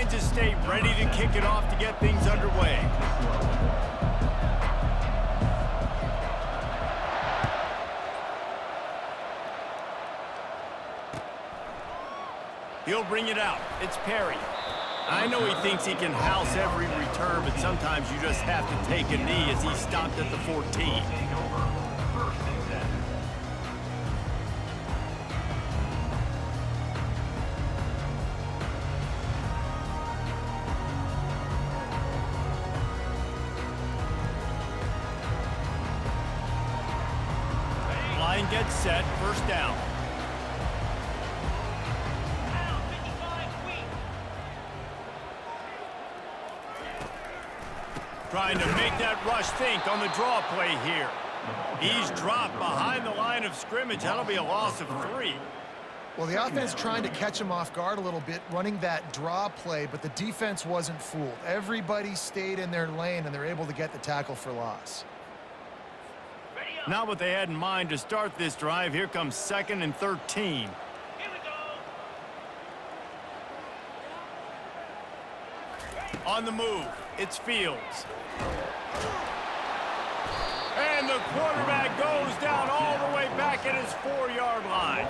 Kansas State ready to kick it off to get things underway. He'll bring it out. It's Perry. I know he thinks he can house every return, but sometimes you just have to take a knee as he stopped at the 14. Line gets set, first down. Trying to make that rush think on the draw play here. He's dropped behind the line of scrimmage. That'll be a loss of 3. Well, the offense trying to catch him off guard a little bit, running that draw play, but the defense wasn't fooled. Everybody stayed in their lane, and they're able to get the tackle for loss. Not what they had in mind to start this drive. Here comes 2nd and 13. On the move, it's Fields. And the quarterback goes down all the way back at his 4-yard line.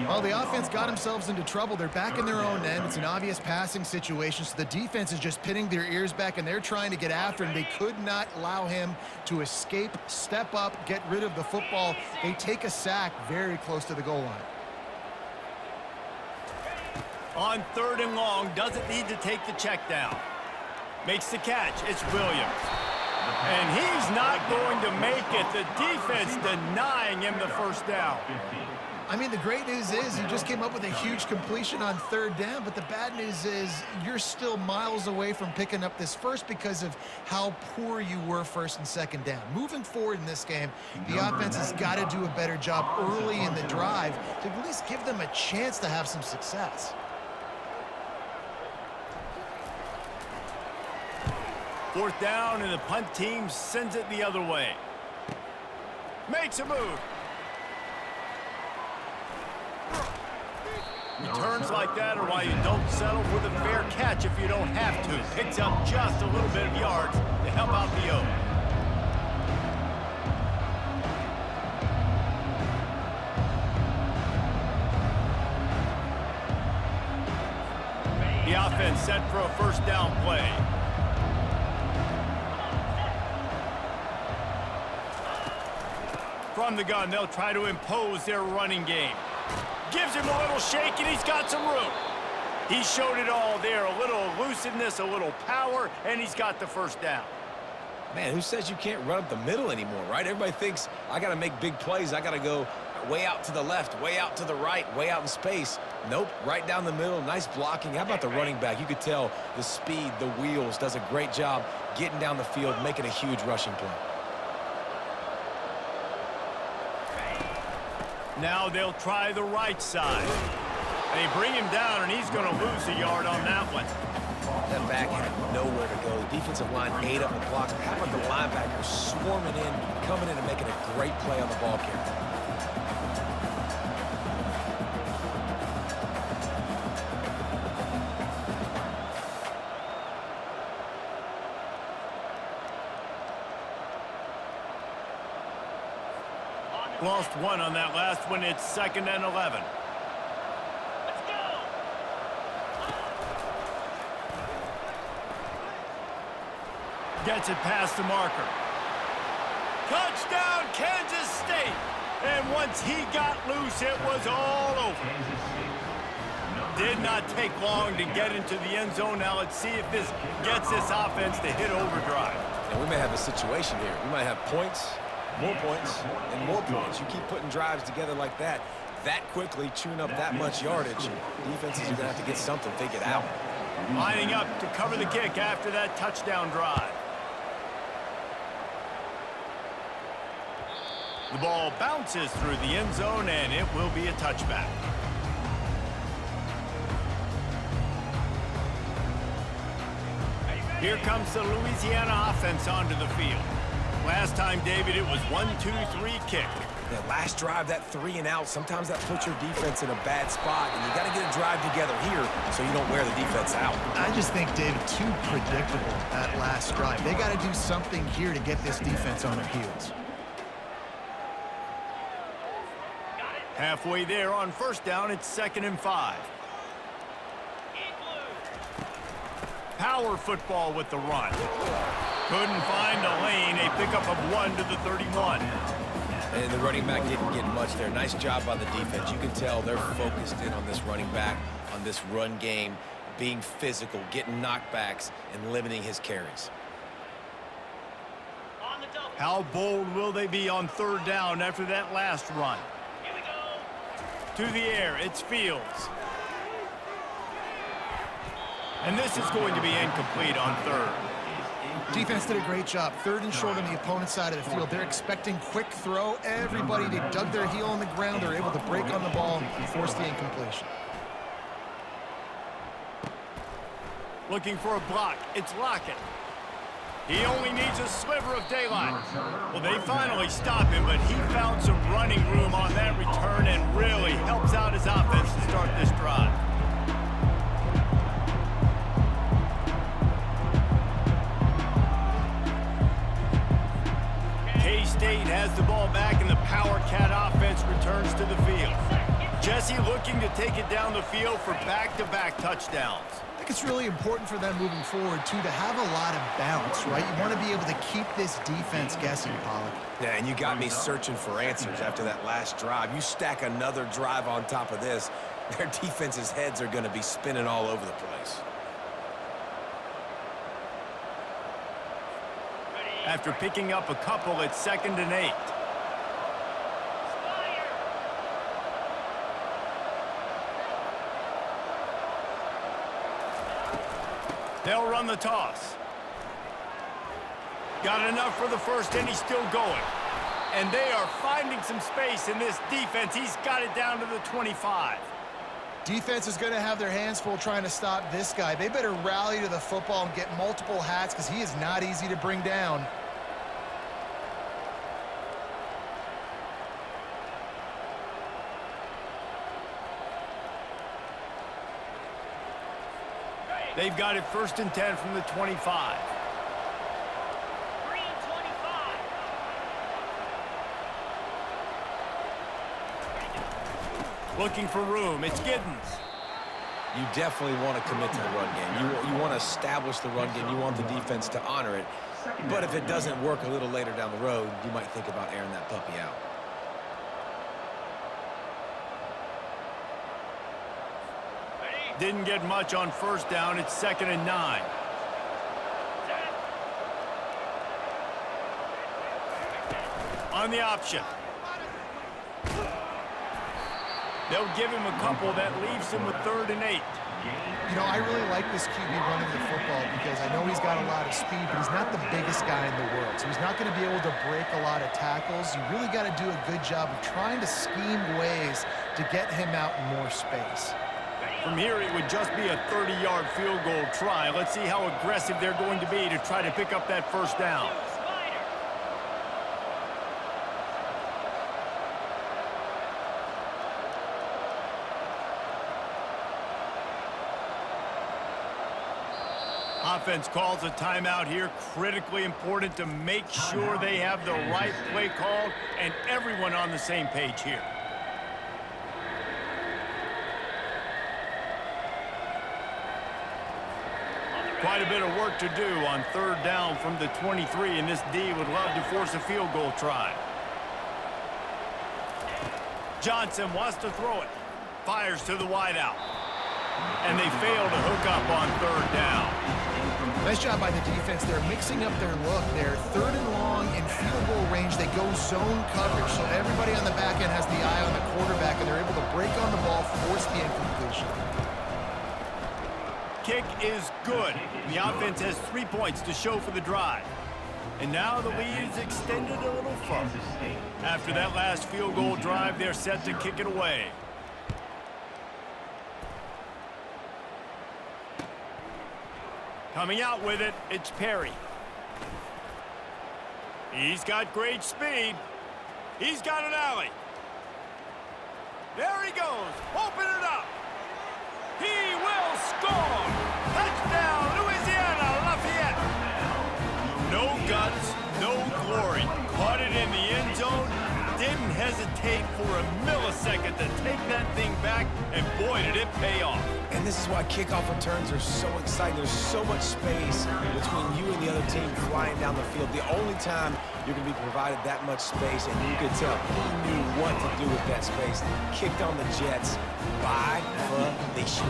Well, the offense got themselves into trouble. They're back in their own end. It's an obvious passing situation, so the defense is just pinning their ears back, and they're trying to get after him. They could not allow him to escape, step up, get rid of the football. They take a sack very close to the goal line. On 3rd and long, doesn't need to take the check down. Makes the catch. It's Williams. And he's not going to make it. The defense denying him the first down. I mean, the great news is he just came up with a huge completion on 3rd down, but the bad news is you're still miles away from picking up this first because of how poor you were 1st and 2nd down. Moving forward in this game, the offense has got to do a better job early in the drive to at least give them a chance to have some success. Fourth down, and the punt team sends it the other way. Makes a move. Returns like that are why you don't settle for the fair catch if you don't have to. Picks up just a little bit of yards to help out the O. The offense set for a first down play. From the gun, they'll try to impose their running game. Gives him a little shake, and he's got some room. He showed it all there. A little elusiveness, a little power, and he's got the first down. Man, who says you can't run up the middle anymore, right? Everybody thinks I got to make big plays. I got to go way out to the left, way out to the right, way out in space. Nope, right down the middle. Nice blocking. How about the running back? You could tell the speed, the wheels, does a great job getting down the field, making a huge rushing play. Now they'll try the right side. They bring him down, and he's going to lose a yard on that one. That back had nowhere to go. The defensive line ate up the blocks. How about the linebackers swarming in, coming in and making a great play on the ball carrier? Lost one on that last one. It's 2nd and 11. Let's go. Gets it past the marker. Touchdown, Kansas State. And once he got loose, it was all over. Did not take long to get into the end zone. Now let's see if this gets this offense to hit overdrive. And we may have a situation here. We might have points, more points, and more points. You keep putting drives together like that quickly, chewing up that much yardage, defenses are going to have to get something figured out. Lining up to cover the kick after that touchdown drive. The ball bounces through the end zone, and it will be a touchback. Here comes the Louisiana offense onto the field. Last time, David, it was 1-2-3 kick. That last drive, that 3 and out, sometimes that puts your defense in a bad spot, and you got to get a drive together here so you don't wear the defense out. I just think, David, too predictable that last drive. They got to do something here to get this defense on their heels. Halfway there on first down, it's 2nd and 5. Power football with the run. Couldn't find a lane. A pickup of 1 to the 31. And the running back didn't get much there. Nice job by the defense. You can tell they're focused in on this running back, on this run game, being physical, getting knockbacks, and limiting his carries. How bold will they be on 3rd down after that last run? To the air, it's Fields. And this is going to be incomplete on 3rd. Defense did a great job. 3rd and short on the opponent's side of the field. They're expecting quick throw. Everybody, they dug their heel on the ground. They're able to break on the ball and force the incompletion. Looking for a block. It's Lockett. He only needs a sliver of daylight. Well, they finally stop him, but he found some running room on that return and really helps out his offense to start this drive. K-State has the ball back, and the Power Cat offense returns to the field. Jesse looking to take it down the field for back-to-back touchdowns. I think it's really important for them moving forward, too, to have a lot of bounce, right? You want to be able to keep this defense guessing, Pollard. Yeah, and you got me searching for answers after that last drive. You stack another drive on top of this, their defense's heads are going to be spinning all over the place. After picking up a couple, it's 2nd and 8. They'll run the toss. Got enough for the first, and he's still going. And they are finding some space in this defense. He's got it down to the 25. Defense is going to have their hands full trying to stop this guy. They better rally to the football and get multiple hats because he is not easy to bring down. They've got it 1st and 10 from the 25. Looking for room. It's Giddens. You definitely want to commit to the run game. You want to establish the run game. You want the defense to honor it. But if it doesn't work a little later down the road, you might think about airing that puppy out. Didn't get much on 1st down. It's 2nd and 9. On the option. They'll give him a couple. That leaves him with 3rd and 8. You know, I really like this QB running the football because I know he's got a lot of speed, but he's not the biggest guy in the world. So he's not going to be able to break a lot of tackles. You really got to do a good job of trying to scheme ways to get him out in more space. From here, it would just be a 30-yard field goal try. Let's see how aggressive they're going to be to try to pick up that 1st down. Offense calls a timeout here. Critically important to make sure they have the right play called and everyone on the same page here. Quite a bit of work to do on 3rd down from the 23, and this D would love to force a field goal try. Johnson wants to throw it. Fires to the wideout. And they fail to hook up on 3rd down. Nice job by the defense. They're mixing up their look. They're 3rd and long in field goal range. They go zone coverage, so everybody on the back end has the eye on the quarterback, and they're able to break on the ball, force the incompletion. Kick is good. The offense has 3 points to show for the drive. And now the lead is extended a little further. After that last field goal drive, they're set to kick it away. Coming out with it, it's Perry. He's got great speed. He's got an alley. There he goes. Open it up. He will score. Touchdown, Louisiana Lafayette. No guts, no glory. Caught it in the end zone. Didn't hesitate for a millisecond to take that thing back, and boy, did it pay off. And this is why kickoff returns are so exciting. There's so much space between you and the other team flying down the field. The only time you're going to be provided that much space, and you could tell he knew what to do with that space. Kicked on the Jets by Felicia.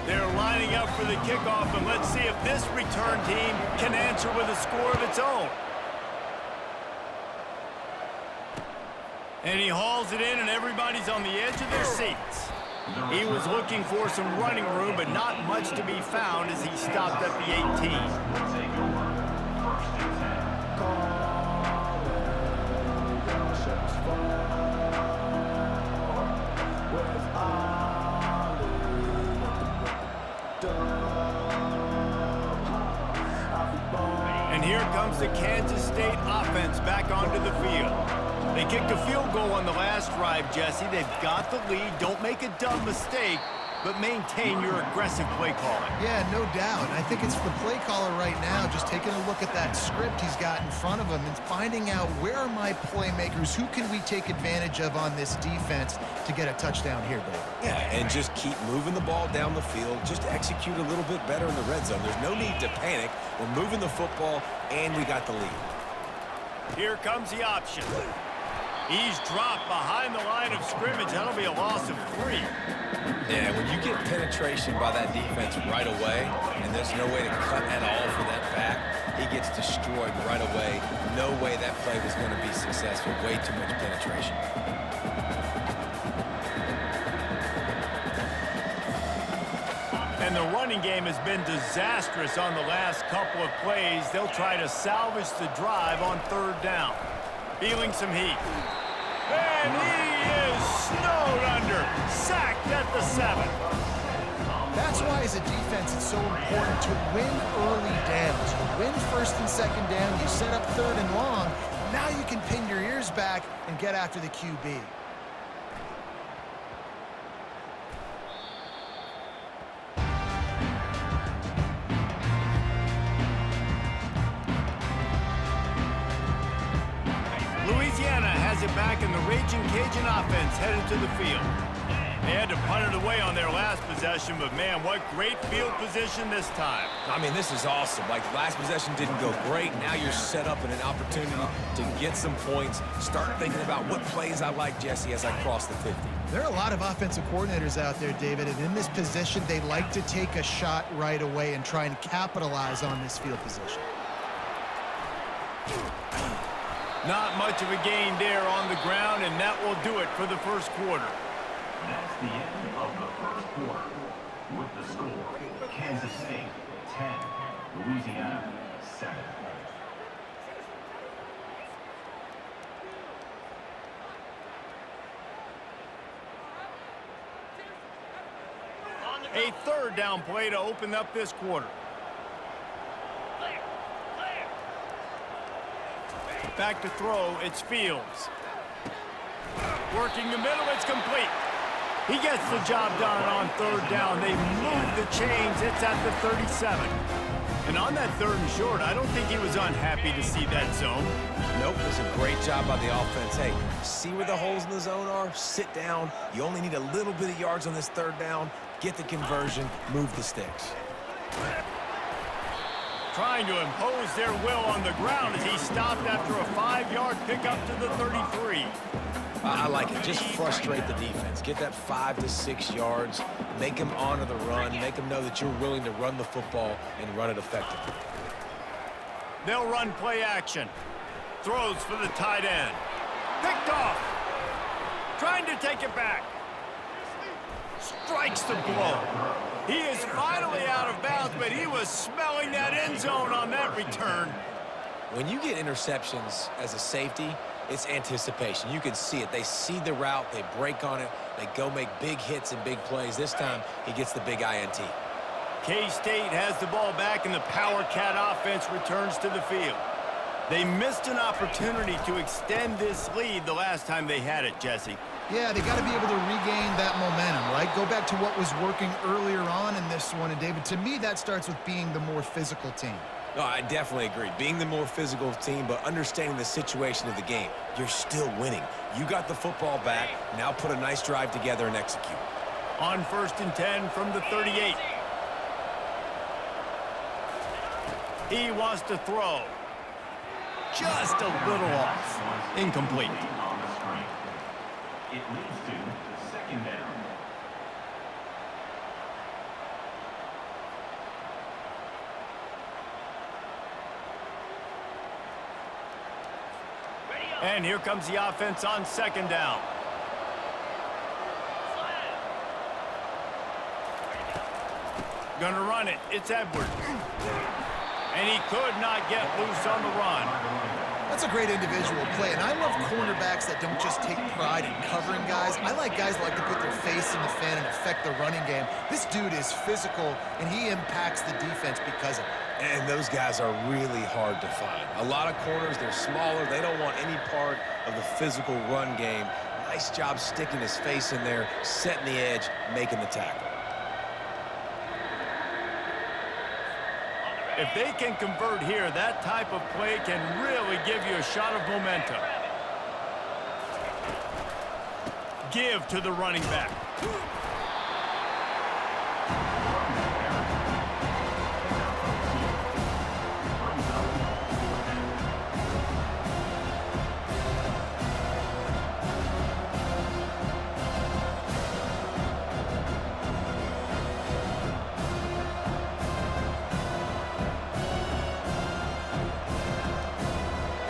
They're lining up for the kickoff, and let's see if this return team can answer with a score of its own. And he hauls it in, and everybody's on the edge of their seats. He was looking for some running room, but not much to be found as he stopped at the 18. And here comes the Kansas State offense back onto the field. They kicked a field goal on the last drive, Jesse. They've got the lead. Don't make a dumb mistake, but maintain your aggressive play calling. Yeah, no doubt. I think it's the play caller right now just taking a look at that script he's got in front of him and finding out where are my playmakers, who can we take advantage of on this defense to get a touchdown here, Dave. Yeah, and just keep moving the ball down the field. Just execute a little bit better in the red zone. There's no need to panic. We're moving the football, and we got the lead. Here comes the option. He's dropped behind the line of scrimmage. That'll be a loss of 3. Yeah, when you get penetration by that defense right away, and there's no way to cut at all for that back, he gets destroyed right away. No way that play was going to be successful. Way too much penetration. And the running game has been disastrous on the last couple of plays. They'll try to salvage the drive on 3rd down. Feeling some heat. And he is snowed under. Sacked at the 7. That's why, as a defense, it's so important to win early downs. You win 1st and 2nd down. You set up 3rd and long. Now you can pin your ears back and get after the QB. Louisiana has it back, and the Raging Cajun offense headed to the field. They had to punt it away on their last possession, but man, what great field position this time. I mean, this is awesome. Like, last possession didn't go great. Now you're set up in an opportunity to get some points. Start thinking about what plays I like, Jesse, as I cross the 50. There are a lot of offensive coordinators out there, David, and in this position, they like to take a shot right away and try and capitalize on this field position. Not much of a gain there on the ground, and that will do it for the first quarter. That's the end of the first quarter. With the score, Kansas State 10, Louisiana 7. A 3rd down play to open up this quarter. Back to throw, it's Fields. Working the middle, it's complete. He gets the job done on 3rd down. They move the chains. It's at the 37. And on that 3rd and short, I don't think he was unhappy to see that zone. Nope, it was a great job by the offense. Hey, see where the holes in the zone are? Sit down. You only need a little bit of yards on this 3rd down. Get the conversion, move the sticks. Trying to impose their will on the ground as he stopped after a 5-yard pickup to the 33. I like it. Just frustrate the defense. Get that 5 to 6 yards. Make them honor the run. Make them know that you're willing to run the football and run it effectively. They'll run play action. Throws for the tight end. Picked off. Trying to take it back. Strikes the blow. He is finally out of bounds, but he was smelling that end zone on that return. When you get interceptions as a safety, It's anticipation. You can see it. They see the route. They break on it. They go make big hits and big plays. This time, he gets the big INT. K-State has the ball back, and the Power Cat offense returns to the field. They missed an opportunity to extend this lead the last time they had it, Jesse. Yeah, they got to be able to regain that momentum, right? Go back to what was working earlier on in this one. And, David, to me, that starts with being the more physical team. No, I definitely agree. Being the more physical team, but understanding the situation of the game. You're still winning. You got the football back. Now put a nice drive together and execute. On 1st and 10 from the 38. He wants to throw. Just a little off. Incomplete. On the screen. It leads to second down. And here comes the offense on 2nd down. Gonna run it. It's Edwards. And he could not get loose on the run. That's a great individual play, and I love cornerbacks that don't just take pride in covering guys. I like guys that like to put their face in the fan and affect the running game. This dude is physical, and he impacts the defense because of it. And those guys are really hard to find. A lot of corners, they're smaller. They don't want any part of the physical run game. Nice job sticking his face in there, setting the edge, making the tackle. If they can convert here, that type of play can really give you a shot of momentum. Give to the running back.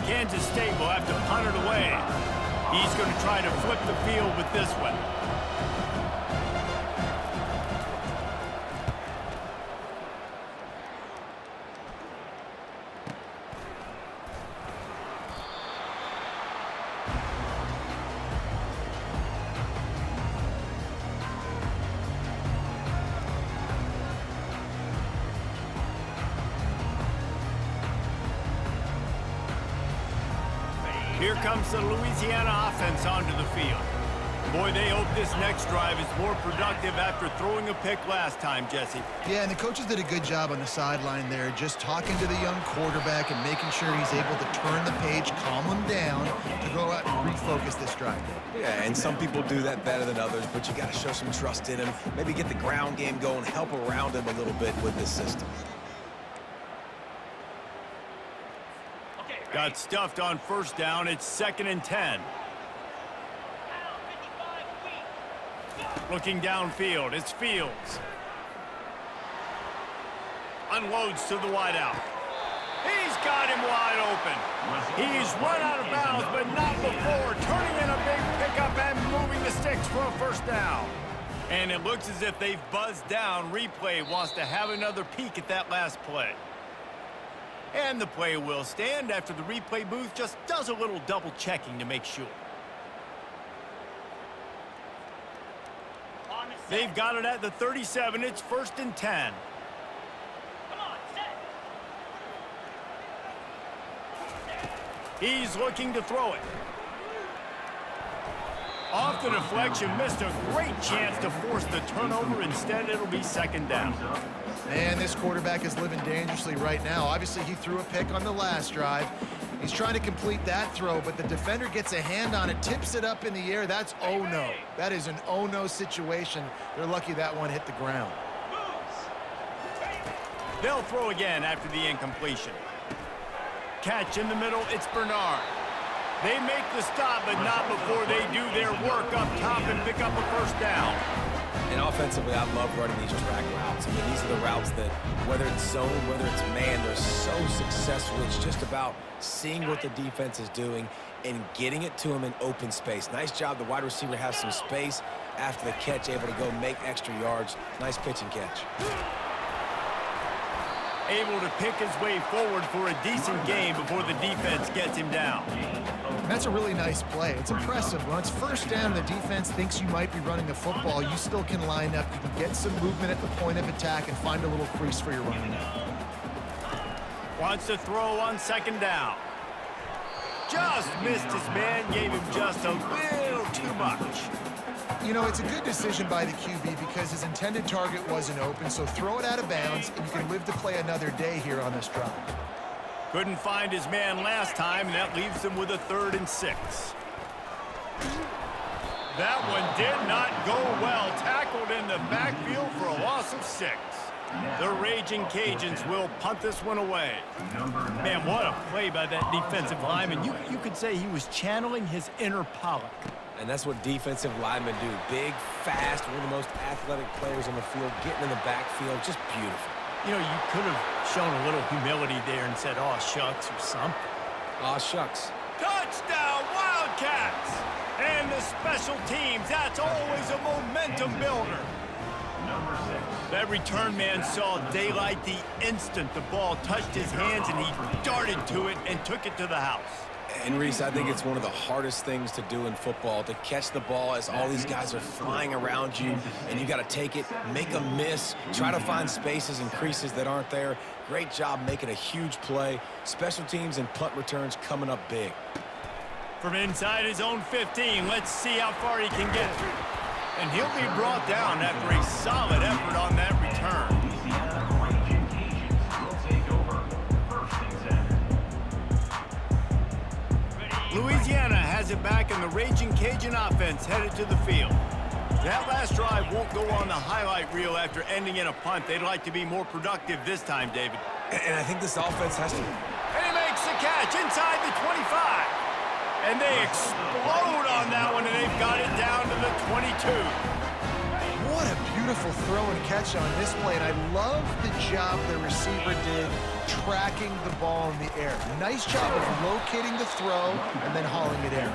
Kansas State will have to punt it away. He's going to try to flip the field with this one. Here comes the Louisiana offense onto the field. Boy, they hope this next drive is more productive after throwing a pick last time, Jesse. Yeah, and the coaches did a good job on the sideline there, just talking to the young quarterback and making sure he's able to turn the page, calm him down, to go out and refocus this drive. Yeah, and some people do that better than others, but you got to show some trust in him. Maybe get the ground game going, help around him a little bit with this system. Got stuffed on 1st down. It's 2nd and 10. Looking downfield, it's Fields. Unloads to the wideout. He's got him wide open. He's run out of bounds, but not before turning in a big pickup and moving the sticks for a 1st down. And it looks as if they've buzzed down. Replay wants to have another peek at that last play. And the play will stand after the replay booth just does a little double checking to make sure. They've got it at the 37. It's 1st and 10. He's looking to throw it. Off the deflection, missed a great chance to force the turnover. Instead, it'll be 2nd down. Man, this quarterback is living dangerously right now. Obviously, he threw a pick on the last drive. He's trying to complete that throw, but the defender gets a hand on it, tips it up in the air. That's oh-no. That is an oh-no situation. They're lucky that one hit the ground. They'll throw again after the incompletion. Catch in the middle, it's Bernard. They make the stop, but not before they do their work up top and pick up a 1st down. And offensively, I love running these track routes. I mean, these are the routes that, whether it's zone, whether it's man, they're so successful. It's just about seeing what the defense is doing and getting it to them in open space. Nice job. The wide receiver has some space after the catch, able to go make extra yards. Nice pitch and catch. able to pick his way forward for a decent game before the defense gets him down. That's a really nice play. It's impressive. When it's first down, the defense thinks you might be running the football. You still can line up. You can get some movement at the point of attack and find a little crease for your running back. Wants to throw on second down. Just missed his man, gave him just a little too much. You know, it's a good decision by the QB because his intended target wasn't open, so throw it out of bounds, and you can live to play another day here on this drive. Couldn't find his man last time, and that leaves him with a 3rd and 6. That one did not go well. Tackled in the backfield for a loss of 6. The Raging Cajuns will punt this one away. Man, what a play by that defensive lineman. You could say he was channeling his inner Pollock. And that's what defensive linemen do. Big, fast, one of the most athletic players on the field, getting in the backfield, just beautiful. You know, you could have shown a little humility there and said, "Aw, shucks," or something. Aw, shucks. Touchdown, Wildcats! And the special teams, that's always a momentum builder. That return man saw daylight the instant the ball touched his hands, and he darted to it and took it to the house. And Reese, I think it's one of the hardest things to do in football, to catch the ball as all these guys are flying around you, and you got to take it, make a miss, try to find spaces and creases that aren't there. Great job making a huge play. Special teams and punt returns coming up big. From inside his own 15, let's see how far he can get. And he'll be brought down after a solid effort on that return. Louisiana has it back, and the Raging Cajun offense headed to the field. That last drive won't go on the highlight reel after ending in a punt. They'd like to be more productive this time, David. And I think this offense has to... And he makes the catch inside the 25. And they explode on that one, and they've got it down to the 22. What a beautiful throw and catch on this play, and I love the job the receiver did tracking the ball in the air. Nice job of locating the throw and then hauling it in.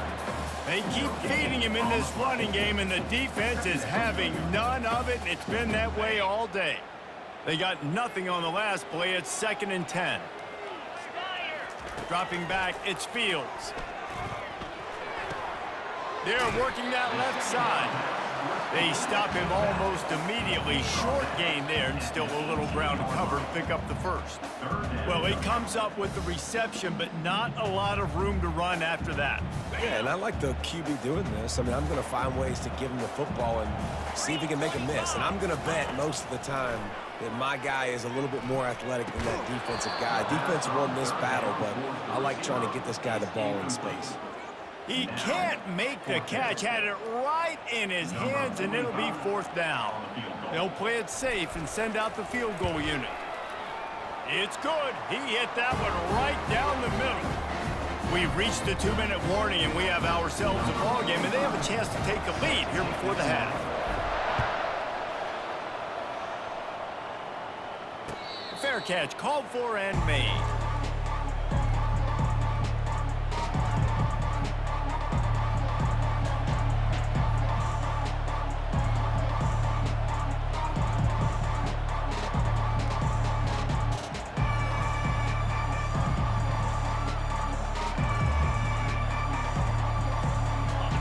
They keep feeding him in this running game, and the defense is having none of it. It's been that way all day. They got nothing on the last play. It's 2nd and 10. Dropping back, it's Fields. They're working that left side. They stop him almost immediately. Short gain there, and still a little ground to cover to pick up the first. Well, he comes up with the reception, but not a lot of room to run after that. Yeah, and I like the QB doing this. I mean, I'm going to find ways to give him the football and see if he can make a miss. And I'm going to bet most of the time that my guy is a little bit more athletic than that defensive guy. Defense won this battle, but I like trying to get this guy the ball in space. He can't make the catch. Had it right in his hands, and it'll be 4th down. They'll play it safe and send out the field goal unit. It's good. He hit that one right down the middle. We've reached the 2-minute warning, and we have ourselves a ball game, and they have a chance to take the lead here before the half. Fair catch called for and made.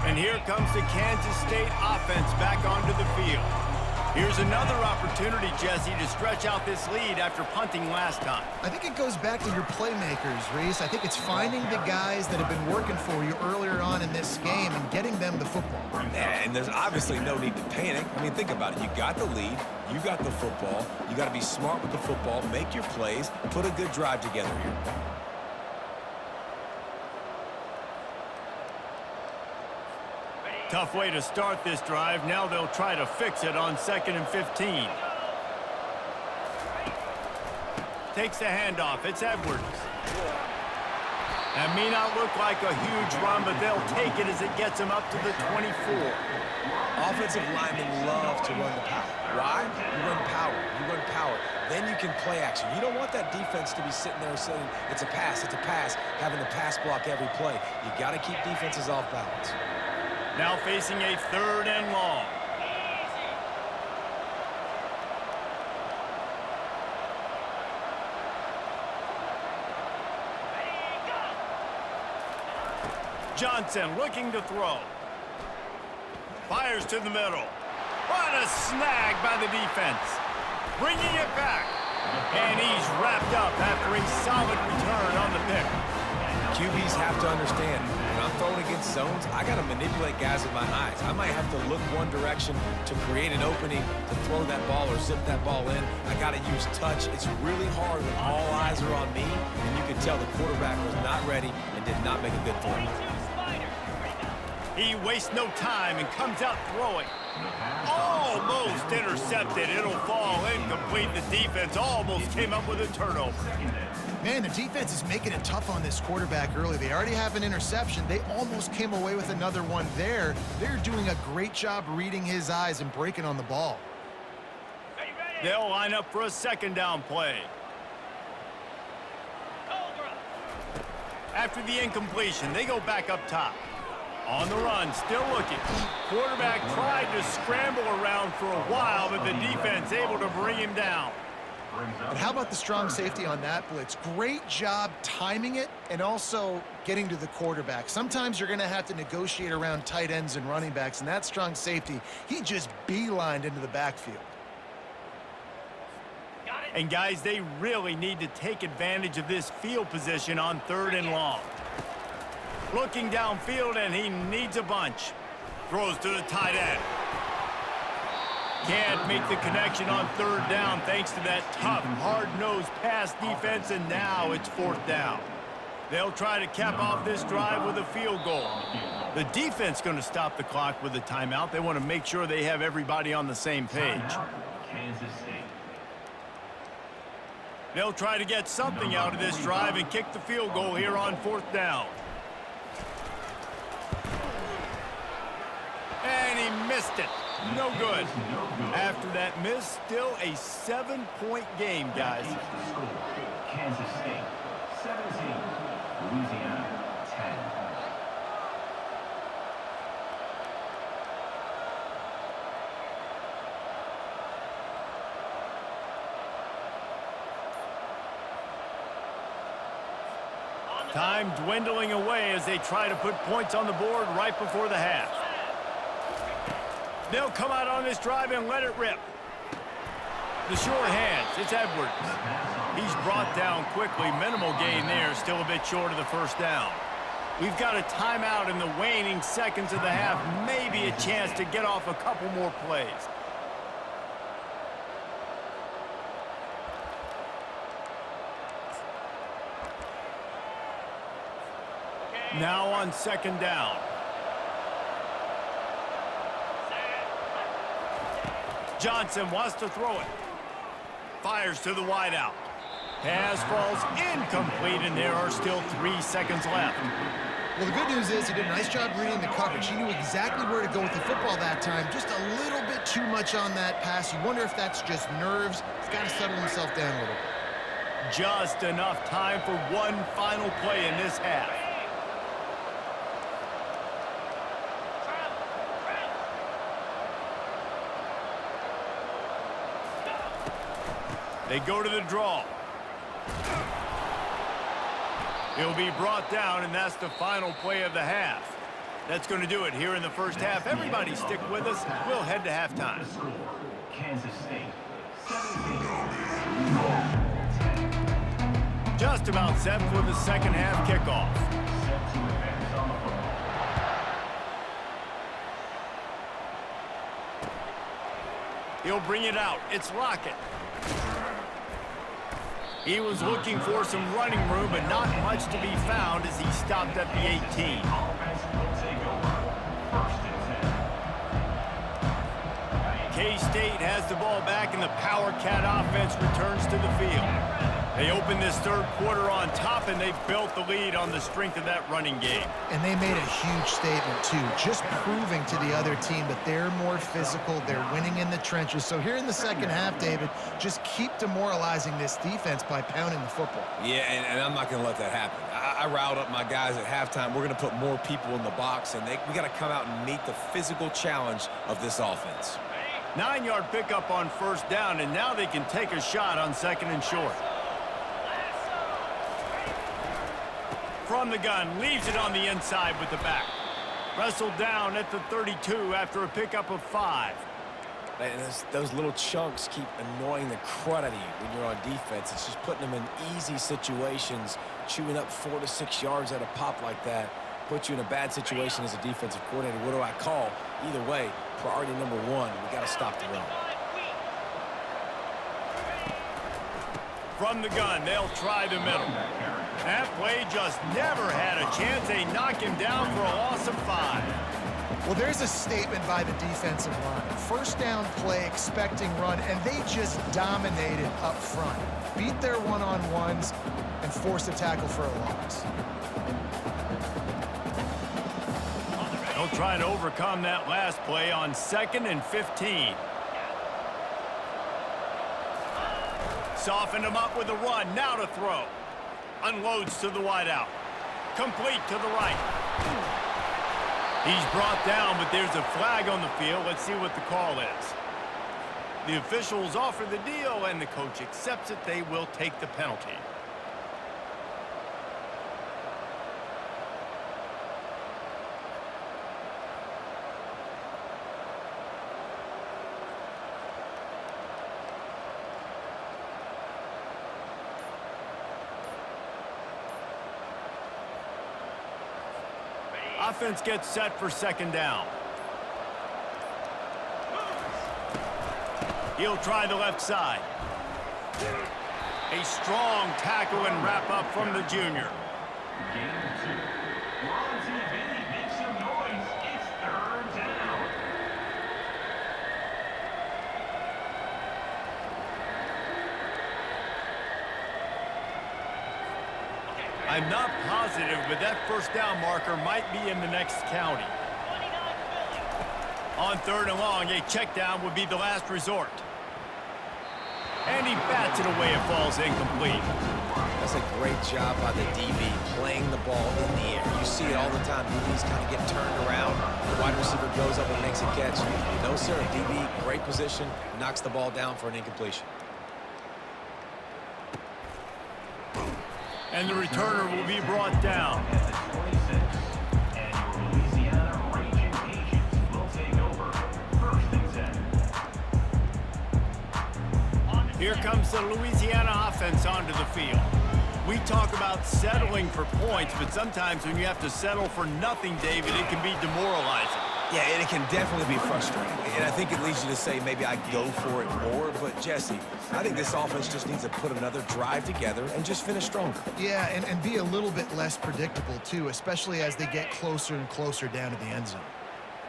And here comes the Kansas State offense back onto the field. Here's another opportunity, Jesse, to stretch out this lead after punting last time. I think it goes back to your playmakers, Reese. I think it's finding the guys that have been working for you earlier on in this game and getting them the football. And there's obviously no need to panic. I mean, think about it. You got the lead. You got the football. You got to be smart with the football, make your plays, put a good drive together here. Tough way to start this drive. Now they'll try to fix it on 2nd and 15. Takes the handoff. It's Edwards. That may not look like a huge run, but they'll take it as it gets them up to the 24. Offensive linemen love to run the power. Why? You run power. You run power. Then you can play action. You don't want that defense to be sitting there saying, it's a pass, having to pass block every play. You got to keep defenses off balance. Now facing a 3rd and long. Johnson looking to throw. Fires to the middle. What a snag by the defense. Bringing it back. And he's wrapped up after a solid return on the pick. QBs have to understand, when I'm throwing against zones, I got to manipulate guys with my eyes. I might have to look one direction to create an opening to throw that ball or zip that ball in. I got to use touch. It's really hard when all eyes are on me, and you can tell the quarterback was not ready and did not make a good throw. He wastes no time and comes out throwing. Almost intercepted. It'll fall incomplete. The defense almost came up with a turnover. Man, the defense is making it tough on this quarterback early. They already have an interception. They almost came away with another one there. They're doing a great job reading his eyes and breaking on the ball. They'll line up for a second down play. After the incompletion, they go back up top. On the run, still looking. Quarterback tried to scramble around for a while, but the defense able to bring him down. But how about the strong safety on that blitz? Great job timing it and also getting to the quarterback. Sometimes you're going to have to negotiate around tight ends and running backs, and that strong safety, he just beelined into the backfield. And guys, they really need to take advantage of this field position on 3rd and long. Looking downfield, and he needs a bunch. Throws to the tight end. Can't make the connection on 3rd down thanks to that tough, hard-nosed pass defense, and now it's 4th down. They'll try to cap off this drive with a field goal. The defense going to stop the clock with a timeout. They want to make sure they have everybody on the same page. They'll try to get something out of this drive and kick the field goal here on 4th down. And he missed it. No good. After that miss, still a 7-point game, guys. Kansas State 17, Louisiana 10. Time dwindling away as they try to put points on the board right before the half. They'll come out on this drive and let it rip. The short hands, it's Edwards. He's brought down quickly. Minimal gain there, still a bit short of the 1st down. We've got a timeout in the waning seconds of the half. Maybe a chance to get off a couple more plays. Now on 2nd down. Johnson wants to throw it. Fires to the wideout. Pass falls incomplete, and there are still 3 seconds left. Well, the good news is he did a nice job reading the coverage. He knew exactly where to go with the football that time. Just a little bit too much on that pass. You wonder if that's just nerves. He's got to settle himself down a little bit. Just enough time for one final play in this half. They go to the draw. He'll be brought down, and that's the final play of the half. That's going to do it here in the 1st half. Everybody stick with us. We'll head to halftime. Kansas State 17. Just about set for the 2nd half kickoff. Set to advance on the football. He'll bring it out. It's Lockett. He was looking for some running room, but not much to be found as he stopped at the 18. Offense will take over. 1st and 10. K-State has the ball back, and the Power Cat offense returns to the field. They opened this 3rd quarter on top, and they built the lead on the strength of that running game. And they made a huge statement, too, just proving to the other team that they're more physical, they're winning in the trenches. So here in the 2nd half, David, just keep demoralizing this defense by pounding the football. Yeah, and I'm not going to let that happen. I riled up my guys at halftime. We're going to put more people in the box, and we got to come out and meet the physical challenge of this offense. 9-yard pickup on 1st down, and now they can take a shot on 2nd and short. From From the gun, leaves it on the inside with the back. Wrestled down at the 32 after a pickup of 5. And those little chunks keep annoying the crud out of you when you're on defense. It's just putting them in easy situations, chewing up 4 to 6 yards at a pop like that. Put you in a bad situation as a defensive coordinator. What do I call? Either way, priority number 1, we got to stop the run. From the gun, they'll try the middle. That play just never had a chance. They knock him down for a loss of 5. Well, there's a statement by the defensive line. First down play, expecting run, and they just dominated up front. Beat their one-on-ones and forced a tackle for a loss. They'll try to overcome that last play on 2nd and 15. Soften him up with a run. Now to throw. Unloads to the wideout. Complete to the right. He's brought down, but there's a flag on the field. Let's see what the call is. The officials offer the deal, and the coach accepts it. They will take the penalty. Offense gets set for 2nd down. He'll try the left side. A strong tackle and wrap up from the junior. Game 2. We're on TV. Make some noise. It's 3rd down. I'm not positive, but that first down marker might be in the next county. On 3rd and long, a check down would be the last resort. And he bats it away. It falls incomplete. That's a great job by the DB playing the ball in the air. You see it all the time. DBs kind of get turned around. The wide receiver goes up and makes a catch. No, sir. DB, great position, knocks the ball down for an incompletion. And the returner will be brought down. At the 26. And your Louisiana Raging Cajuns will take over. 1st and 10. Here comes the Louisiana offense onto the field. We talk about settling for points, but sometimes when you have to settle for nothing, David, it can be demoralizing. Yeah, and it can definitely be frustrating. And I think it leads you to say maybe I go for it more. But, Jesse, I think this offense just needs to put another drive together and just finish stronger. Yeah, and be a little bit less predictable, too, especially as they get closer and closer down to the end zone.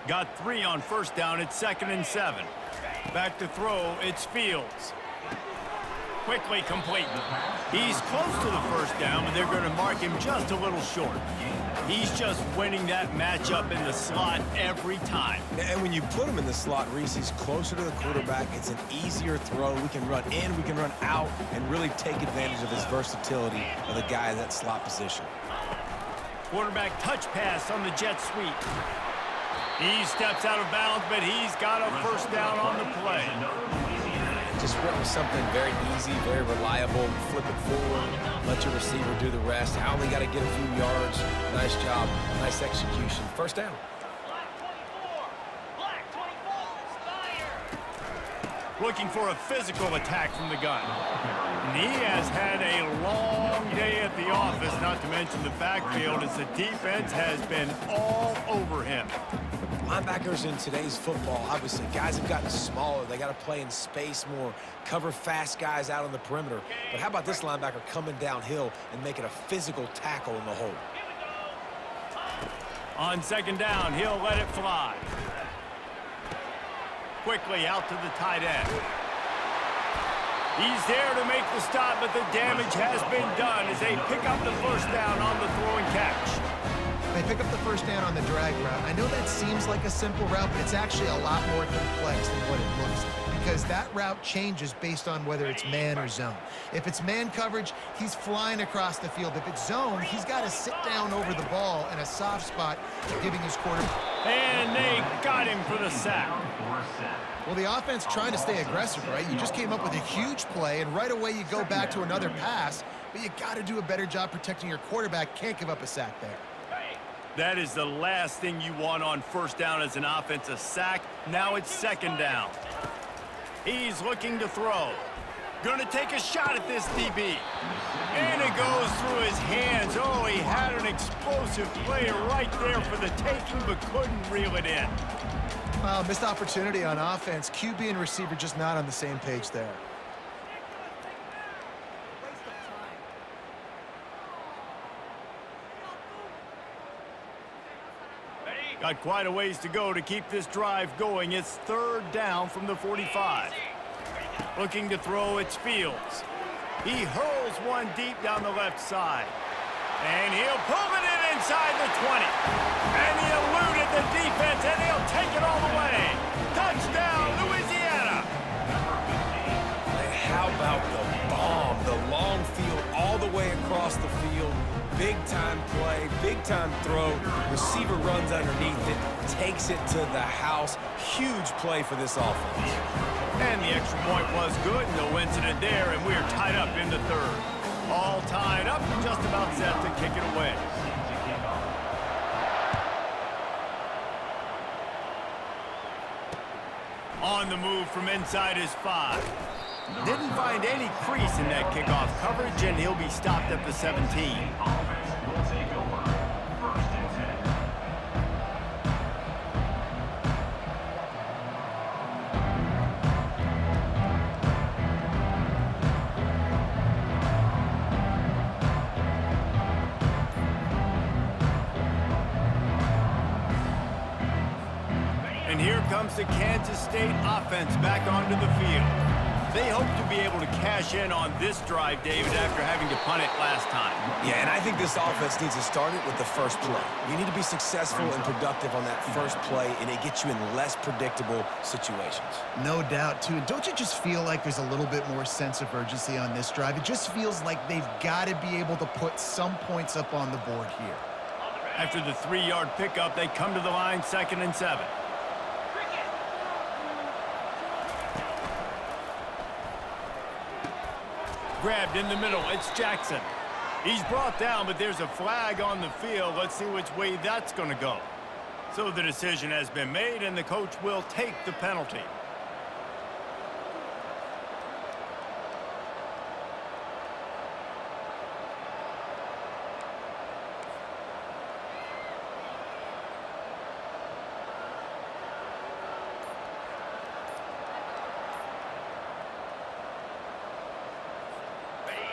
Got 3 on 1st down. It's 2nd and 7. Back to throw. It's Fields. Quickly complete. He's close to the 1st down, but they're going to mark him just a little short. He's just winning that matchup in the slot every time. And when you put him in the slot, Reese, he's closer to the quarterback. It's an easier throw. We can run in, we can run out, and really take advantage of his versatility of the guy in that slot position. Quarterback touch pass on the jet sweep. He steps out of bounds, but he's got a 1st down on the play. Just went with something very easy, very reliable. Flip it forward, let your receiver do the rest. I only got to get a few yards. Nice job, nice execution. 1st down. Looking for a physical attack from the gun. And he has had a long day at the office, not to mention the backfield, as the defense has been all over him. Linebackers in today's football, obviously, guys have gotten smaller. They got to play in space more, cover fast guys out on the perimeter. But how about this linebacker coming downhill and making a physical tackle in the hole? On 2nd down, he'll let it fly. Quickly out to the tight end. He's there to make the stop, but the damage has been done as they pick up the 1st down on the throw and catch. They pick up the 1st down on the drag route. I know that seems like a simple route, but it's actually a lot more complex than what it looks, because that route changes based on whether it's man or zone. If it's man coverage, he's flying across the field. If it's zone, he's got to sit down over the ball in a soft spot, giving his quarterback. And they got him for the sack. Well, the offense trying to stay aggressive, right? You just came up with a huge play, and right away you go back to another pass. but you got to do a better job protecting your quarterback. Can't give up a sack there. That is the last thing you want on first down as an offense, a sack. Now it's second down. He's looking to throw. Gonna take a shot at this DB. And it goes through his hands. Oh, he had an explosive play right there for the taking, but couldn't reel it in. Well, missed opportunity on offense. QB and receiver just not on the same page there. Got quite a ways to go to keep this drive going. It's third down from the 45. Looking to throw, it's Fields. He hurls one deep down the left side. And he'll pull it in inside the 20. And he eluded the defense, and he'll take it all the way. Touchdown, Louisiana. And how about the bomb? The long field all the way across the field. Big-time play, big-time throw. Receiver runs underneath it, takes it to the house. Huge play for this offense. And the extra point was good. No incident there, and we're tied up in the third. All tied up, just about set to kick it away. On the move from inside his 5. Didn't find any crease in that kickoff coverage, and he'll be stopped at the 17. Offense will take over. First and 10. And here comes the Kansas State offense back onto the field. They hope to be able to cash in on this drive, David, after having to punt it last time. Yeah, and I think this offense needs to start it with the first play. You need to be successful and productive on that first play, and it gets you in less predictable situations. No doubt, too. And don't you just feel like there's a little bit more sense of urgency on this drive? It just feels like they've got to be able to put some points up on the board here. After the 3-yard pickup, they come to the line, 2nd and 7. Grabbed in the middle, it's Jackson. He's brought down, but there's a flag on the field. Let's see which way that's going to go. So the decision has been made, and the coach will take the penalty.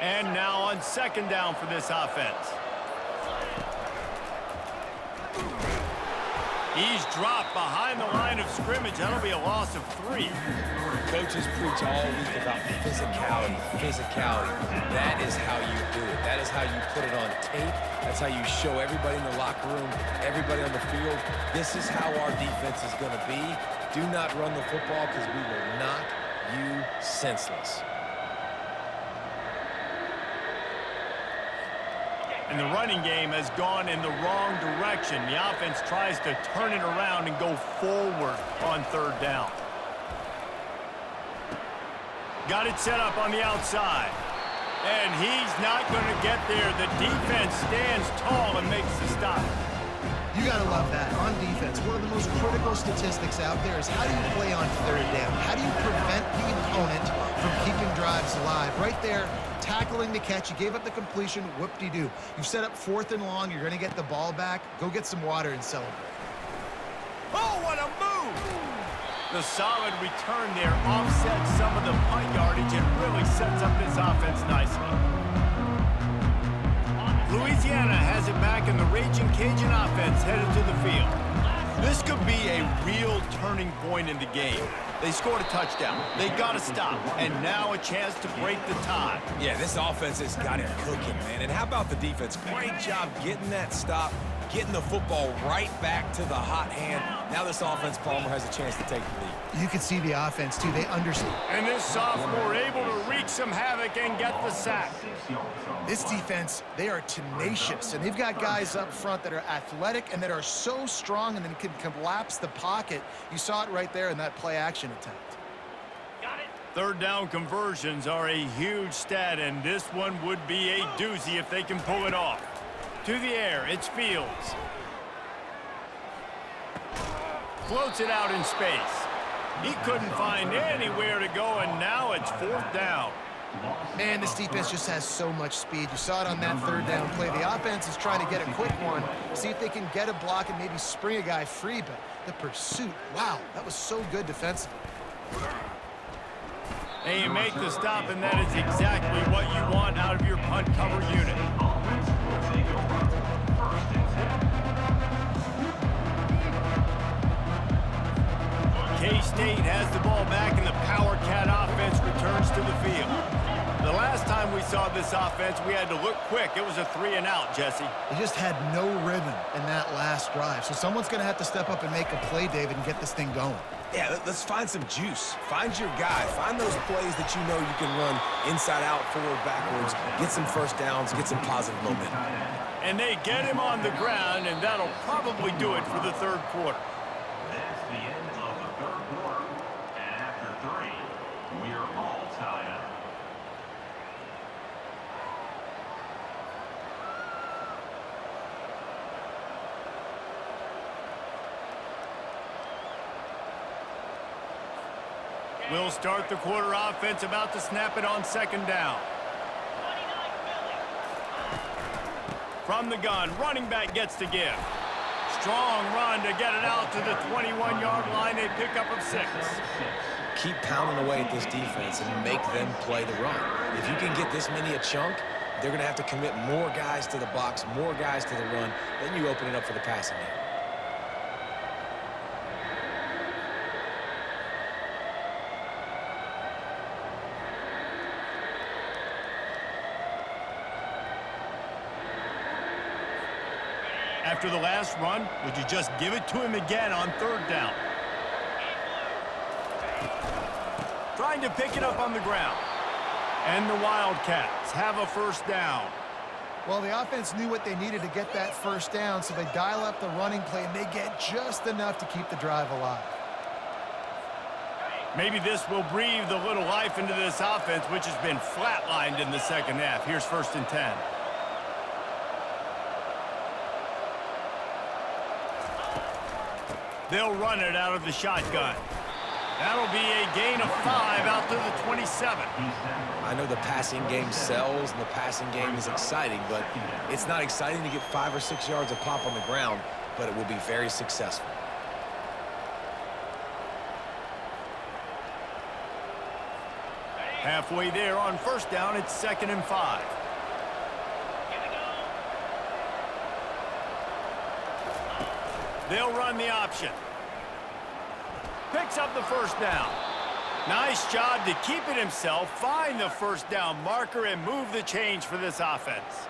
And now on 2nd down for this offense. He's dropped behind the line of scrimmage. That'll be a loss of 3. Coaches preach all week about physicality, physicality. That is how you do it. That is how you put it on tape. That's how you show everybody in the locker room, everybody on the field. This is how our defense is going to be. Do not run the football because we will knock you senseless. And the running game has gone in the wrong direction. The offense tries to turn it around and go forward on 3rd down. Got it set up on the outside. And he's not going to get there. The defense stands tall and makes the stop. You got to love that. On defense, one of the most critical statistics out there is how do you play on 3rd down? How do you prevent the opponent from keeping drives alive? Right there, tackling the catch. You gave up the completion. Whoop-de-doo. You've set up 4th and long. You're going to get the ball back. Go get some water and celebrate. Oh, what a move! The solid return there offsets some of the punt yardage and really sets up this offense nicely. Louisiana has it back, and the Raging Cajun offense headed to the field. This could be a real turning point in the game. They scored a touchdown. They got to stop, and now a chance to break the tie. Yeah, this offense has got it cooking, man. And how about the defense? Great job getting that stop, getting the football right back to the hot hand. Now this offense, Palmer, has a chance to take the lead. You can see the offense, too. They understand. And this sophomore able to wreak some havoc and get the sack. This defense, they are tenacious, and they've got guys up front that are athletic and that are so strong and then can collapse the pocket. You saw it right there in that play-action attempt. Third down conversions are a huge stat, and this one would be a doozy if they can pull it off. To the air, it's Fields. Floats it out in space. He couldn't find anywhere to go, and now it's fourth down. Man, this defense just has so much speed. You saw it on that third down play. The offense is trying to get a quick one, see if they can get a block and maybe spring a guy free, but the pursuit, wow, that was so good defensively. And you make the stop, and that is exactly what you want out of your punt cover unit. K-State has the ball back, and the Power Cat offense returns to the field. The last time we saw this offense, we had to look quick. It was a 3-and-out, Jesse. They just had no rhythm in that last drive, so someone's going to have to step up and make a play, David, and get this thing going. Yeah, let's find some juice. Find your guy. Find those plays that you know you can run inside out, forward, backwards, get some first downs, get some positive momentum. And they get him on the ground, and that'll probably do it for the third quarter. That's the end of the third quarter. And after 3, we are all tied up. We'll start the quarter offense, about to snap it on second down. From the gun, running back gets to give. Strong run to get it out to the 21-yard line, a pickup of 6. Keep pounding away at this defense and make them play the run. If you can get this many a chunk, they're going to have to commit more guys to the box, more guys to the run. Then you open it up for the passing game. After the last run, would you just give it to him again on third down? Trying to pick it up on the ground. And the Wildcats have a first down. Well, the offense knew what they needed to get that first down, so they dial up the running play, and they get just enough to keep the drive alive. Maybe this will breathe a little life into this offense, which has been flatlined in the second half. Here's 1st and 10. They'll run it out of the shotgun. That'll be a gain of 5 out to the 27. I know the passing game sells and the passing game is exciting, but it's not exciting to get 5 or 6 yards of pop on the ground, but it will be very successful. Halfway there on first down, it's 2nd and 5. They'll run the option. Picks up the first down. Nice job to keep it himself, find the first down marker, and move the change for this offense.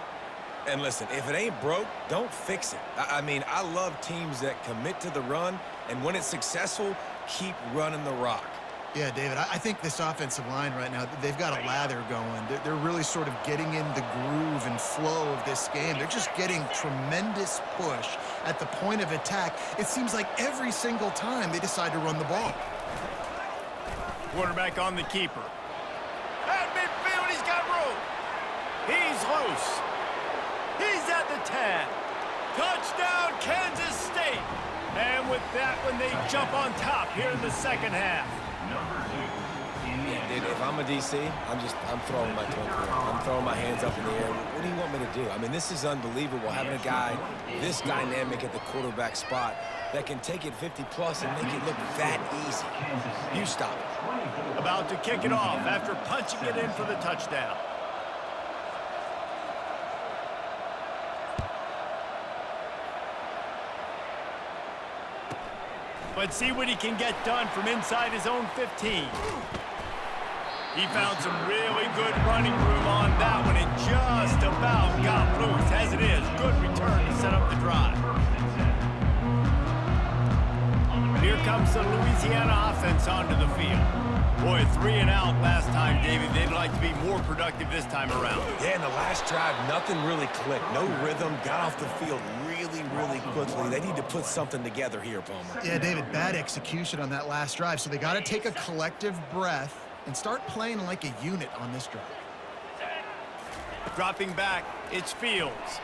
And listen, if it ain't broke, don't fix it. I mean, I love teams that commit to the run, and when it's successful, keep running the rock. Yeah, David, I think this offensive line right now, they've got a lather going. They're really sort of getting in the groove and flow of this game. They're just getting tremendous push at the point of attack. It seems like every single time they decide to run the ball. Quarterback on the keeper. At midfield, he's got room. He's loose. He's at the 10. Touchdown, Kansas State. And with that one, they jump on top here in the second half. Yeah, dude, if I'm a DC, I'm throwing my clinker. I'm throwing my hands up in the air. What do you want me to do? I mean, this is unbelievable, having a guy this dynamic at the quarterback spot that can take it 50-plus and make it look that easy. You stop it. About to kick it off after punching it in for the touchdown. But see what he can get done from inside his own 15. He found some really good running room on that one and just about got loose. As it is, good return to set up the drive. Here comes the Louisiana offense onto the field. Boy, 3 and out last time, David. They'd like to be more productive this time around. Yeah, in the last drive, nothing really clicked. No rhythm, got off the field really quickly. They need to put something together here, Palmer. Yeah, David, bad execution on that last drive. So they got to take a collective breath and start playing like a unit on this drive. Dropping back, it's Fields.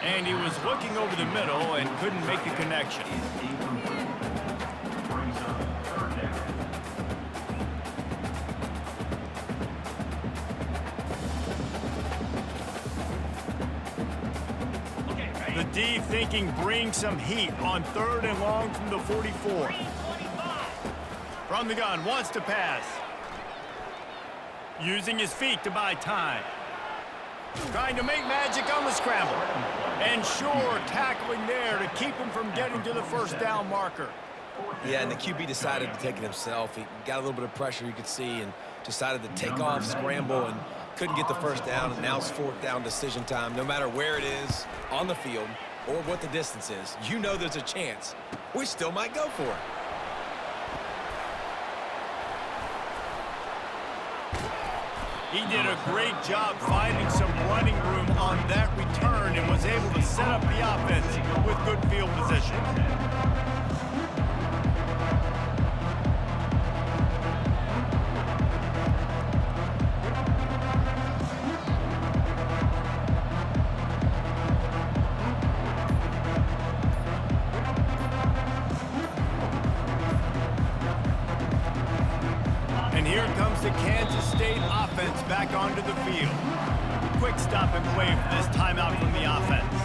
And he was looking over the middle and couldn't make the connection. Brings up third down. The D thinking bring some heat on 3rd and long from the 44. From the gun, wants to pass. Using his feet to buy time. Trying to make magic on the scramble. And sure, tackling there to keep him from getting to the first down marker. Yeah, and the QB decided to take it himself. He got a little bit of pressure, you could see, and decided to take off, scramble, and couldn't get the first down. And now it's 4th down decision time. No matter where it is on the field or what the distance is, you know there's a chance we still might go for it. He did a great job finding some running room on that return and was able to set up the offense with good field position. And here comes the Kansas State offense back onto the field. Quick stop and play for this timeout from the offense.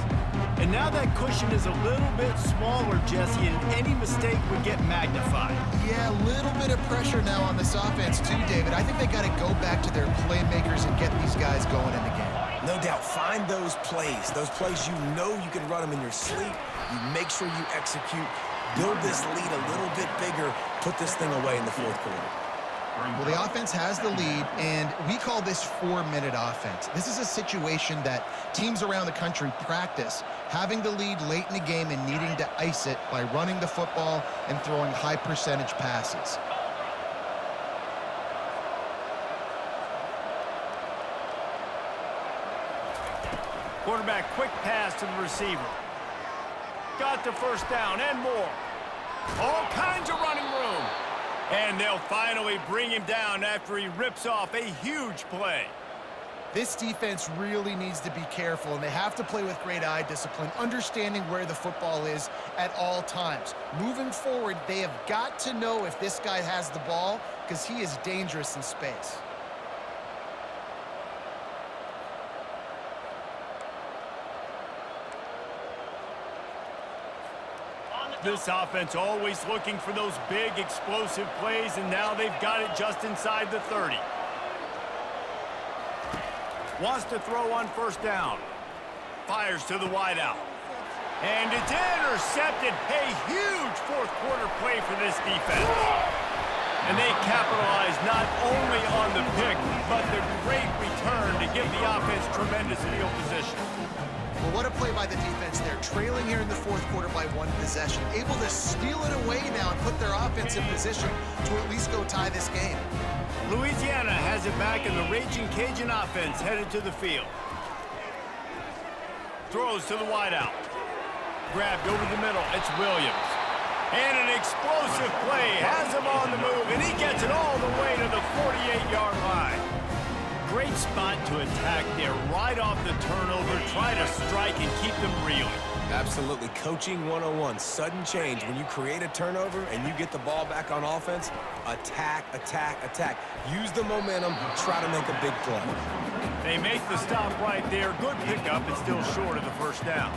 And now that cushion is a little bit smaller, Jesse, and any mistake would get magnified. Yeah, a little bit of pressure now on this offense too, David. I think they got to go back to their playmakers and get these guys going in the game. No doubt, find those plays you know you can run them in your sleep. You make sure you execute, build this lead a little bit bigger, put this thing away in the 4th quarter. Well, the offense has the lead, and we call this 4-minute offense. This is a situation that teams around the country practice, having the lead late in the game and needing to ice it by running the football and throwing high-percentage passes. Quarterback quick pass to the receiver. Got the first down and more. All kinds of running room. And they'll finally bring him down after he rips off a huge play. This defense really needs to be careful, and they have to play with great eye discipline, understanding where the football is at all times. Moving forward, they have got to know if this guy has the ball, because he is dangerous in space. This offense always looking for those big, explosive plays, and now they've got it just inside the 30. Wants to throw on first down. Fires to the wideout. And it's intercepted. A huge 4th quarter play for this defense. And they capitalize not only on the pick, but the great return to give the offense tremendous field position. Well, what a play by the defense there. Trailing here in the 4th quarter by 1 possession. Able to steal it away now and put their offense in position to at least go tie this game. Louisiana has it back, and the Raging Cajun offense headed to the field. Throws to the wideout. Grabbed over the middle. It's Williams. And an explosive play. Has him on the move, and he gets it all the way to the 48-yard line. Great spot to attack there, right off the turnover. Try to strike and keep them reeling. Absolutely. Coaching 101. Sudden change. When you create a turnover and you get the ball back on offense, attack, attack, attack. Use the momentum. Try to make a big play. They make the stop right there. Good pickup. It's still short of the first down.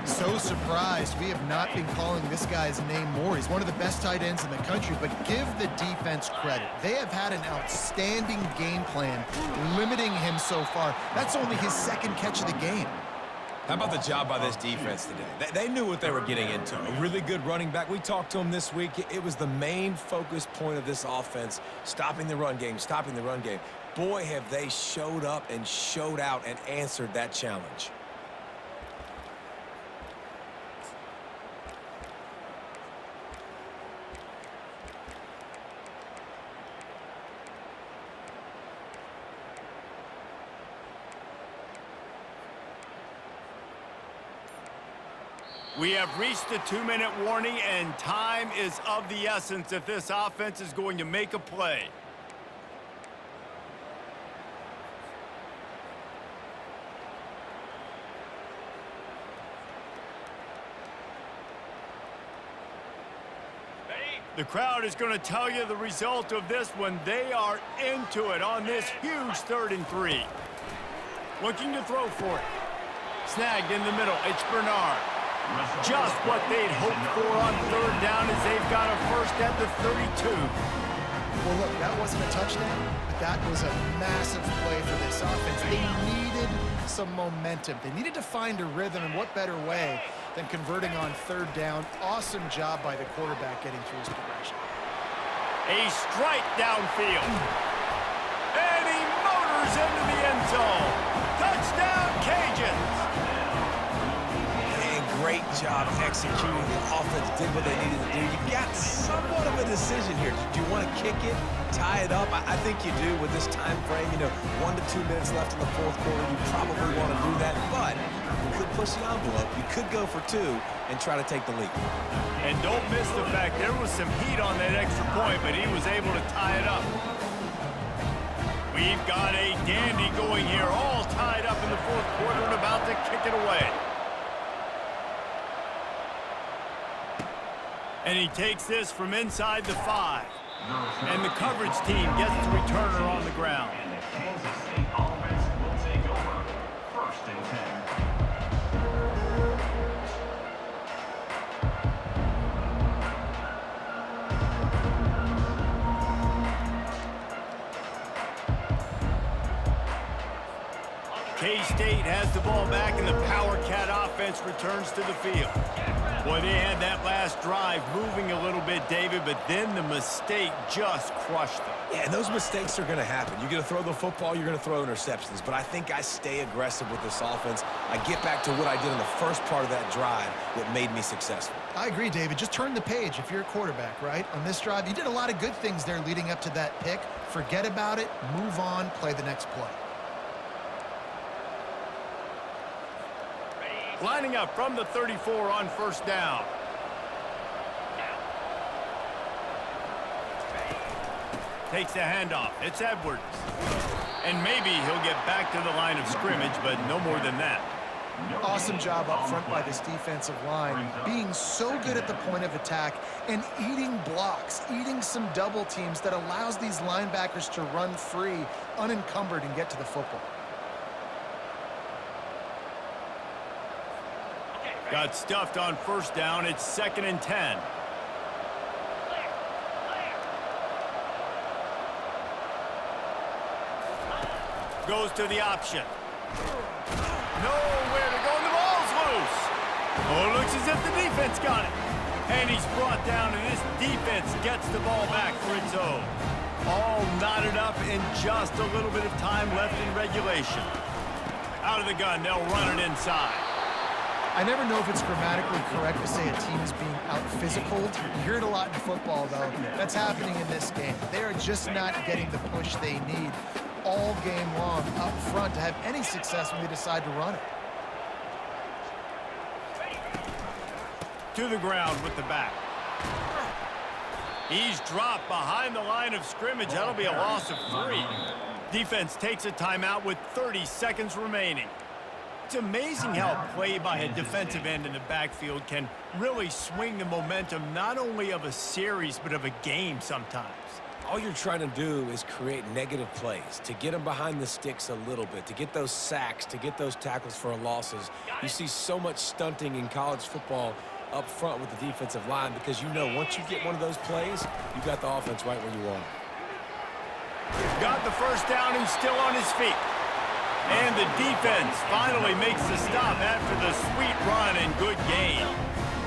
So surprised. We have not been calling this guy's name more. He's one of the best tight ends in the country, but give the defense credit. They have had an outstanding game plan limiting him so far. That's only his 2nd catch of the game. How about the job by this defense today? They knew what they were getting into. A really good running back. We talked to him this week. It was the main focus point of this offense, stopping the run game, stopping the run game. Boy, have they showed up and showed out and answered that challenge. We have reached the 2-minute warning, and time is of the essence if this offense is going to make a play. The crowd is going to tell you the result of this when they are into it on this huge 3rd and 3. Looking to throw for it. Snagged in the middle. It's Bernard. Just what they'd hoped for on 3rd down as they've got a first at the 32. Well, look, that wasn't a touchdown, but that was a massive play for this offense. They needed some momentum. They needed to find a rhythm, and what better way than converting on 3rd down. Awesome job by the quarterback getting through his progression. A strike downfield. And he motors into the end zone. Touchdown, Cajuns. And great job executing. The offense did what they needed to do. You got somewhat of a decision here. Do you want to kick it, tie it up? I think you do with this time frame. 1 to 2 minutes left in the 4th quarter. You probably want to do that, but you could push the envelope. You could go for 2 and try to take the lead. And don't miss the fact there was some heat on that extra point, but he was able to tie it up. We've got a dandy going here, all tied up in the 4th quarter and about to kick it away. And he takes this from inside the 5. And the coverage team gets the returner on the ground. And the Kansas State offense will take over. 1st and 10. K-State has the ball back, and the Power Cat offense returns to the field. Boy, they had that last drive moving a little bit, David, but then the mistake just crushed them. Yeah, and those mistakes are going to happen. You're going to throw the football, you're going to throw interceptions. But I think I stay aggressive with this offense. I get back to what I did in the first part of that drive that made me successful. I agree, David. Just turn the page if you're a quarterback, right? On this drive, you did a lot of good things there leading up to that pick. Forget about it, move on, play the next play. Lining up from the 34 on 1st down. Takes the handoff. It's Edwards. And maybe he'll get back to the line of scrimmage, but no more than that. Awesome job up front by this defensive line, being so good at the point of attack and eating blocks, eating some double teams that allows these linebackers to run free, unencumbered, and get to the football. Got stuffed on 1st down. It's 2nd and 10. Goes to the option. Nowhere to go, and the ball's loose. Oh, it looks as if the defense got it. And he's brought down, and this defense gets the ball back for its own. All knotted up in just a little bit of time left in regulation. Out of the gun, they'll run it inside. I never know if it's grammatically correct to say a team is being out-physicaled. You hear it a lot in football, though. That's happening in this game. They are just not getting the push they need all game long up front to have any success when they decide to run it. To the ground with the back. He's dropped behind the line of scrimmage. That'll be a loss of 3. Defense takes a timeout with 30 seconds remaining. It's amazing how play by a defensive end in the backfield can really swing the momentum not only of a series but of a game sometimes. All you're trying to do is create negative plays, to get them behind the sticks a little bit, to get those sacks, to get those tackles for losses. You see so much stunting in college football up front with the defensive line because you know once you get one of those plays, you got the offense right where you want it. Got the first down and still on his feet. And the defense finally makes the stop after the sweet run and good gain.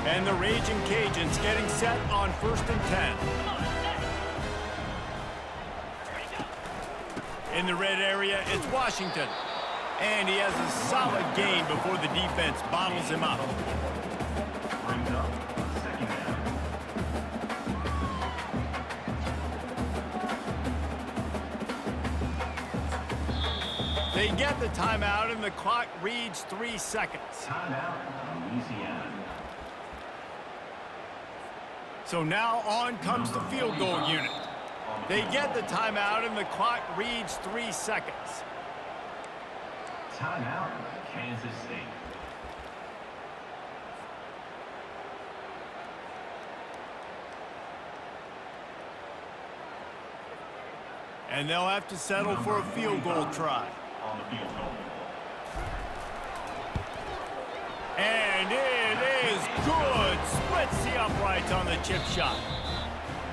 And the Raging Cajuns getting set on 1st and 10. In the red area, it's Washington. And he has a solid gain before the defense bottles him up. Brings up 2nd down. They get the timeout, and the clock reads 3 seconds. Timeout, Louisiana. So now on comes the field goal unit. They get the timeout, and the clock reads 3 seconds. Timeout, Kansas State. And they'll have to settle for a field goal try. On the field goal. And it is good. Splits the uprights on the chip shot.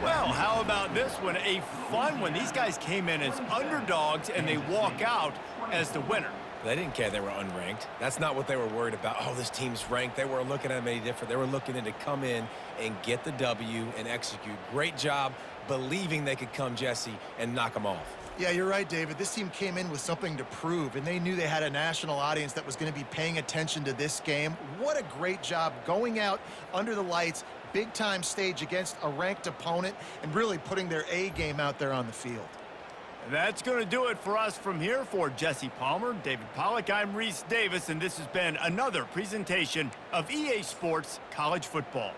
Well, how about this one? A fun one. These guys came in as underdogs, and they walk out as the winner. They didn't care they were unranked. That's not what they were worried about. Oh, this team's ranked. They weren't looking at them any different. They were looking in to come in and get the W and execute. Great job believing they could come, Jesse, and knock them off. Yeah, you're right, David. This team came in with something to prove, and they knew they had a national audience that was going to be paying attention to this game. What a great job going out under the lights, big-time stage against a ranked opponent, and really putting their A game out there on the field. And that's going to do it for us from here. For Jesse Palmer, David Pollack, I'm Reese Davis, and this has been another presentation of EA Sports College Football.